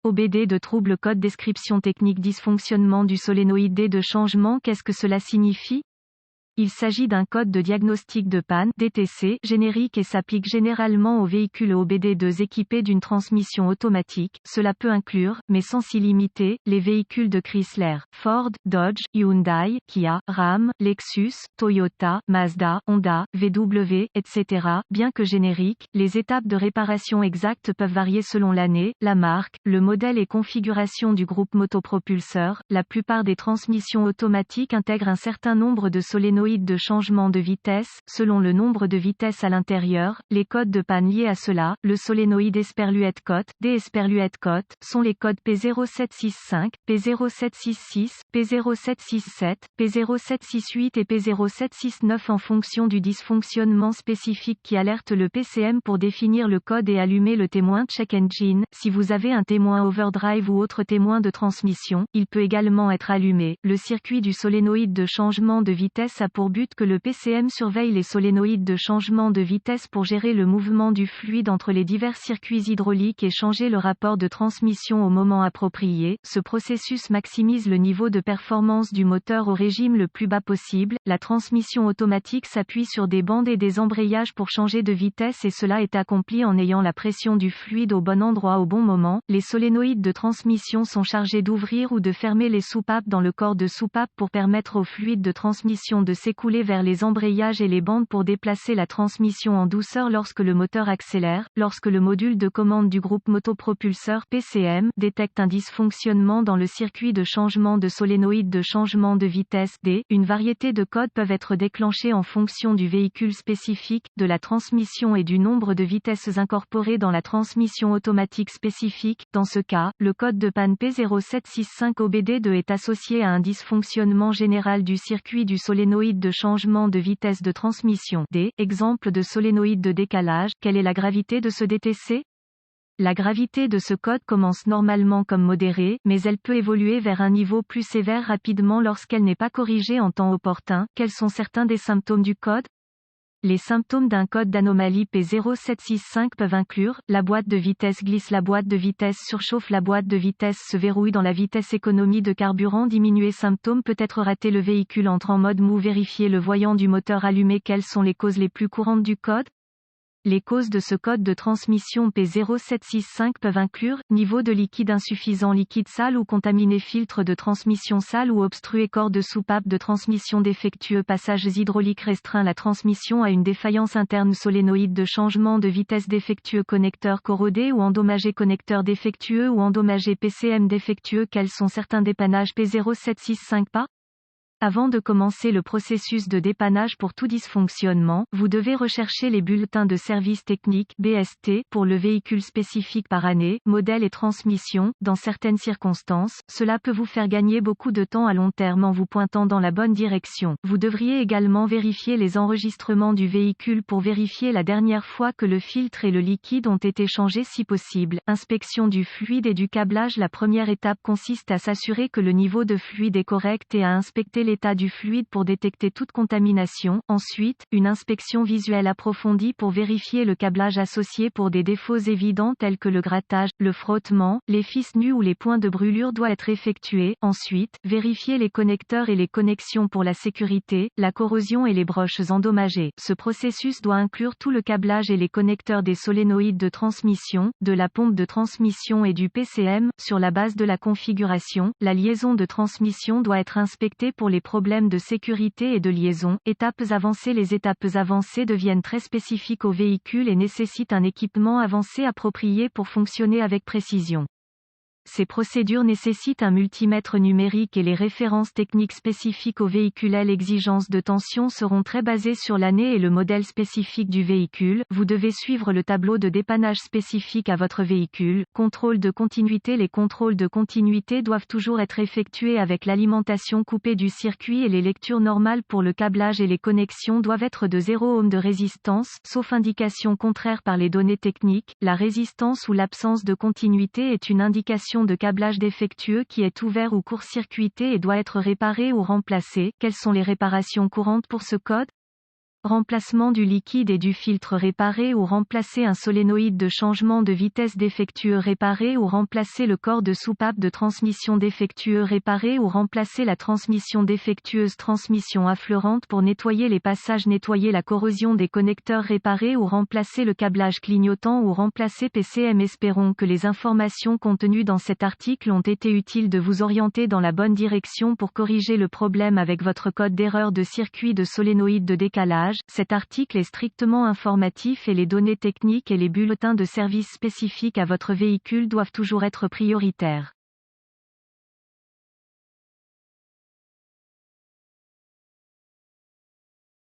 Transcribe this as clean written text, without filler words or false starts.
OBD de trouble code description technique dysfonctionnement du solénoïde D de changement. Qu'est-ce que cela signifie? Il s'agit d'un code de diagnostic de panne (DTC) générique et s'applique généralement aux véhicules OBD2 équipés d'une transmission automatique. Cela peut inclure, mais sans s'y limiter, les véhicules de Chrysler, Ford, Dodge, Hyundai, Kia, Ram, Lexus, Toyota, Mazda, Honda, VW, etc. Bien que génériques, les étapes de réparation exactes peuvent varier selon l'année, la marque, le modèle et configuration du groupe motopropulseur. La plupart des transmissions automatiques intègrent un certain nombre de solénoïdes de changement de vitesse, selon le nombre de vitesses à l'intérieur. Les codes de panne liés à cela, le solénoïde Esperluette Cote, D Esperluette Cote, sont les codes P0765, P0766, P0767, P0768 et P0769 en fonction du dysfonctionnement spécifique qui alerte le PCM pour définir le code et allumer le témoin check engine. Si vous avez un témoin overdrive ou autre témoin de transmission, il peut également être allumé. Le circuit du solénoïde de changement de vitesse a pour but que le PCM surveille les solénoïdes de changement de vitesse pour gérer le mouvement du fluide entre les divers circuits hydrauliques et changer le rapport de transmission au moment approprié. Ce processus maximise le niveau de performance du moteur au régime le plus bas possible. La transmission automatique s'appuie sur des bandes et des embrayages pour changer de vitesse et cela est accompli en ayant la pression du fluide au bon endroit au bon moment. Les solénoïdes de transmission sont chargés d'ouvrir ou de fermer les soupapes dans le corps de soupape pour permettre au fluide de transmission de s'écouler vers les embrayages et les bandes pour déplacer la transmission en douceur lorsque le moteur accélère. Lorsque le module de commande du groupe motopropulseur PCM détecte un dysfonctionnement dans le circuit de changement de solénoïde de changement de vitesse D, une variété de codes peuvent être déclenchés en fonction du véhicule spécifique, de la transmission et du nombre de vitesses incorporées dans la transmission automatique spécifique. Dans ce cas, le code de panne P0765OBD2 est associé à un dysfonctionnement général du circuit du solénoïde de changement de vitesse de transmission D. Exemple de solénoïde de décalage. Quelle est la gravité de ce DTC? La gravité de ce code commence normalement comme modérée, mais elle peut évoluer vers un niveau plus sévère rapidement lorsqu'elle n'est pas corrigée en temps opportun. Quels sont certains des symptômes du code? Les symptômes d'un code d'anomalie P0765 peuvent inclure, la boîte de vitesse glisse, la boîte de vitesse surchauffe, la boîte de vitesse se verrouille dans la vitesse, économie de carburant diminuée. Symptômes peut être raté, le véhicule entre en mode mou, vérifier le voyant du moteur allumé. Quelles sont les causes les plus courantes du code? Les causes de ce code de transmission P0765 peuvent inclure, niveau de liquide insuffisant, liquide sale ou contaminé, filtre de transmission sale ou obstrué, corps de soupape de transmission défectueux, passages hydrauliques restreints, la transmission a une défaillance interne, solénoïde de changement de vitesse défectueux, connecteur corrodé ou endommagé, connecteur défectueux ou endommagé, PCM défectueux. Quels sont certains dépannages P0765 pas? Avant de commencer le processus de dépannage pour tout dysfonctionnement, vous devez rechercher les bulletins de service technique (BST) pour le véhicule spécifique par année, modèle et transmission. Dans certaines circonstances, cela peut vous faire gagner beaucoup de temps à long terme en vous pointant dans la bonne direction. Vous devriez également vérifier les enregistrements du véhicule pour vérifier la dernière fois que le filtre et le liquide ont été changés si possible. Inspection du fluide et du câblage. La première étape consiste à s'assurer que le niveau de fluide est correct et à inspecter l'état du fluide pour détecter toute contamination. Ensuite, une inspection visuelle approfondie pour vérifier le câblage associé pour des défauts évidents tels que le grattage, le frottement, les fils nus ou les points de brûlure doit être effectué. Ensuite, vérifier les connecteurs et les connexions pour la sécurité, la corrosion et les broches endommagées. Ce processus doit inclure tout le câblage et les connecteurs des solénoïdes de transmission, de la pompe de transmission et du PCM. Sur la base de la configuration, la liaison de transmission doit être inspectée pour les problèmes de sécurité et de liaison. Étapes avancées. Les étapes avancées deviennent très spécifiques au véhicule et nécessitent un équipement avancé approprié pour fonctionner avec précision. Ces procédures nécessitent un multimètre numérique et les références techniques spécifiques au véhicule. Les exigences de tension seront très basées sur l'année et le modèle spécifique du véhicule. Vous devez suivre le tableau de dépannage spécifique à votre véhicule. Contrôle de continuité. Les contrôles de continuité doivent toujours être effectués avec l'alimentation coupée du circuit et les lectures normales pour le câblage et les connexions doivent être de 0 ohm de résistance, sauf indication contraire par les données techniques. La résistance ou l'absence de continuité est une indication de câblage défectueux qui est ouvert ou court-circuité et doit être réparé ou remplacé. Quelles sont les réparations courantes pour ce code? Remplacement du liquide et du filtre réparé ou remplacer un solénoïde de changement de vitesse défectueux réparé ou remplacer le corps de soupape de transmission défectueux réparé ou remplacer la transmission défectueuse transmission affleurante pour nettoyer les passages nettoyer la corrosion des connecteurs réparés ou remplacer le câblage clignotant ou remplacer PCM. Espérons que les informations contenues dans cet article ont été utiles de vous orienter dans la bonne direction pour corriger le problème avec votre code d'erreur de circuit de solénoïde de décalage. Cet article est strictement informatif et les données techniques et les bulletins de service spécifiques à votre véhicule doivent toujours être prioritaires.